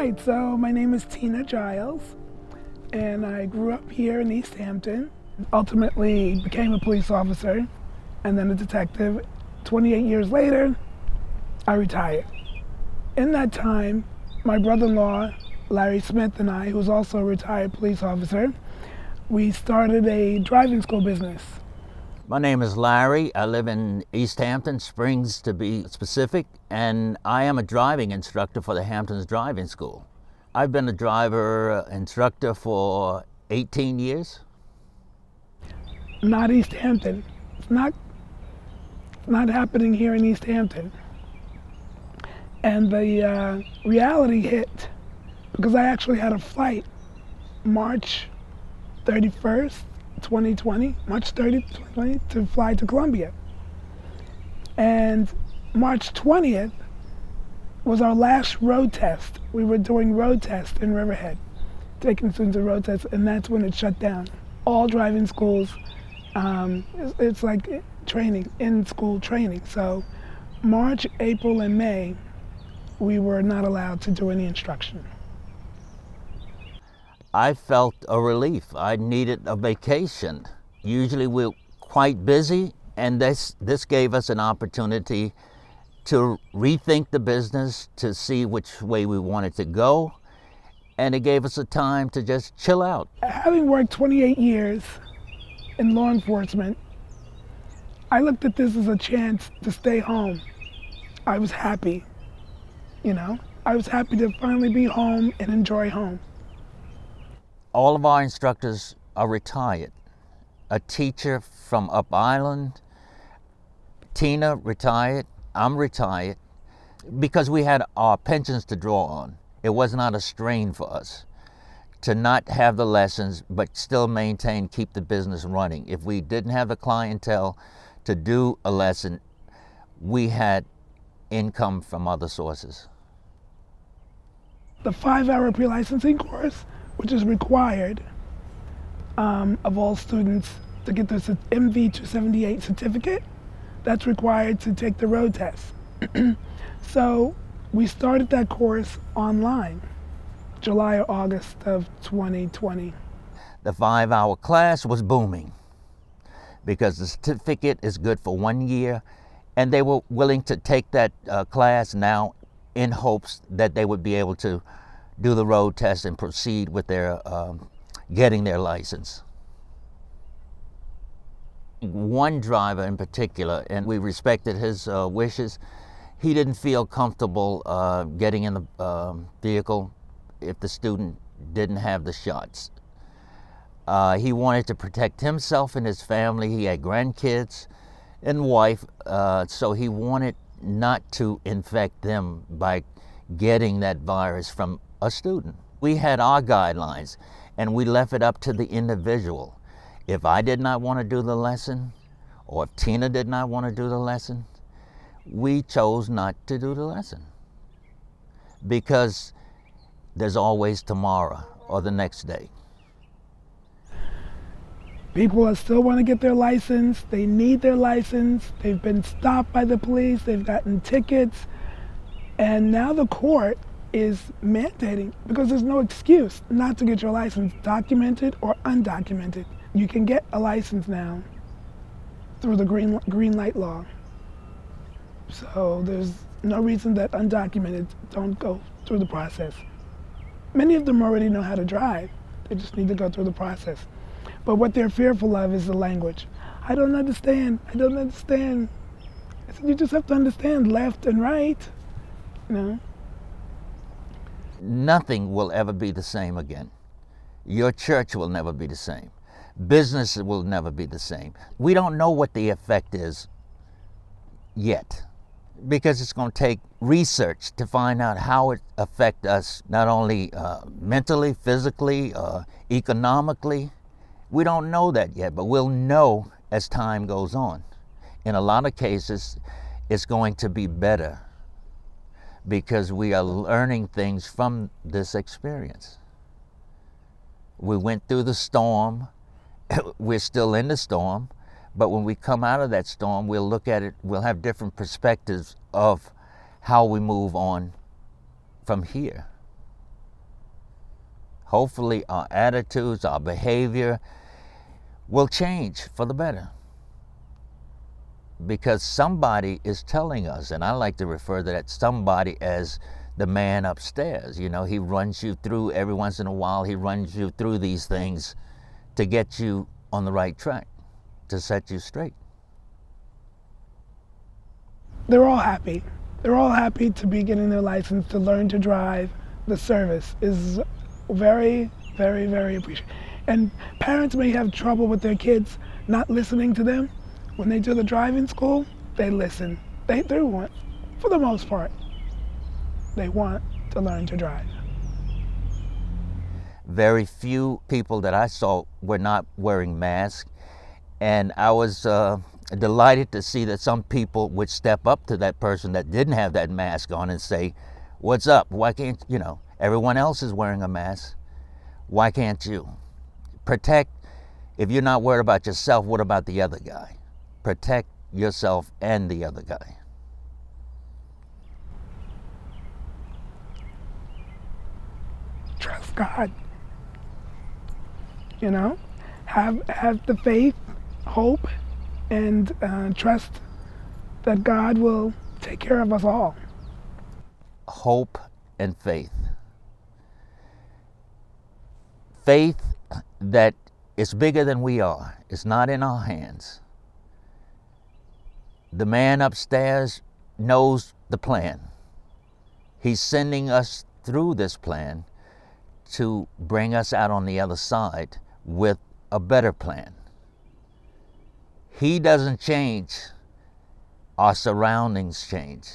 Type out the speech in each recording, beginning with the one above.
right, so my name is Tina Giles, and I grew up here in East Hampton. Ultimately became a police officer and then a detective. 28 years later, I retired. In that time, my brother-in-law, Larry Smith, and I, who was also a retired police officer, we started a driving school business. My name is Larry. I live in East Hampton, Springs to be specific, and I am a driving instructor for the Hampton's Driving School. I've been a driver instructor for 18 years. Not East Hampton. It's not happening here in East Hampton. And the reality hit because I actually had a flight March 31st, 2020, March 30th, 2020, to fly to Columbia. And March 20th was our last road test. We were doing road tests in Riverhead, taking students to road tests, and that's when it shut down. All driving schools, it's like training, in-school training. So March, April, and May, we were not allowed to do any instruction. I felt a relief. I needed a vacation. Usually we're quite busy, and this gave us an opportunity to rethink the business, to see which way we wanted to go, and it gave us a time to just chill out. Having worked 28 years in law enforcement, I looked at this as a chance to stay home. I was happy, I was happy to finally be home and enjoy home. All of our instructors are retired. A teacher from Up Island, Tina retired, I'm retired, because we had our pensions to draw on. It was not a strain for us to not have the lessons, but still maintain, keep the business running. If we didn't have the clientele to do a lesson, we had income from other sources. The 5-hour pre-licensing course, which is required of all students to get their MV-278 certificate, that's required to take the road test. So we started that course online, July or August of 2020. The 5-hour class was booming because the certificate is good for 1 year, and they were willing to take that class now in hopes that they would be able to do the road test and proceed with their getting their license. One driver in particular, and we respected his wishes, he didn't feel comfortable getting in the vehicle if the student didn't have the shots. He wanted to protect himself and his family. He had grandkids and wife, so he wanted not to infect them by getting that virus from a student. We had our guidelines, and we left it up to the individual. If I did not want to do the lesson, or if Tina did not want to do the lesson, we chose not to do the lesson, because there's always tomorrow or the next day. People still want to get their license. They need their license. They've been stopped by the police. They've gotten tickets. And now the court is mandating, because there's no excuse not to get your license, documented or undocumented. You can get a license now through the green light law. So there's no reason that undocumented don't go through the process. Many of them already know how to drive. They just need to go through the process. But what they're fearful of is the language. I don't understand. I don't understand. I said, you just have to understand left and right. Nothing will ever be the same again. Your church will never be the same. Business will never be the same. We don't know what the effect is yet, because it's going to take research to find out how it affects us, not only mentally, physically, economically. We don't know that yet, but we'll know as time goes on. In a lot of cases, it's going to be better, because we are learning things from this experience. We went through the storm. We're still in the storm, but when we come out of that storm, we'll look at it, we'll have different perspectives of how we move on from here. hopefully our attitudes, our behavior will change for the better. Because somebody is telling us, and I like to refer to that somebody as the man upstairs. You know, he runs you through every once in a while, he runs you through these things to get you on the right track, to set you straight. They're all happy. They're all happy to be getting their license, to learn to drive. The service is very, very, very appreciated. And parents may have trouble with their kids not listening to them. When they do the driving school, they listen. They want, for the most part, they want to learn to drive. Very few people that I saw were not wearing masks, and I was delighted to see that some people would step up to that person that didn't have that mask on and say, "What's up? Why can't, you know, everyone else is wearing a mask. Why can't you?" Protect, if you're not worried about yourself, what about the other guy? Protect yourself and the other guy. Trust God. You know, have the faith, hope, and trust that God will take care of us all. Hope and faith. Faith that is bigger than we are. It's not in our hands. The man upstairs knows the plan. He's sending us through this plan to bring us out on the other side with a better plan. He doesn't change. Our surroundings change,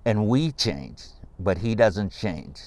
and we change, but he doesn't change.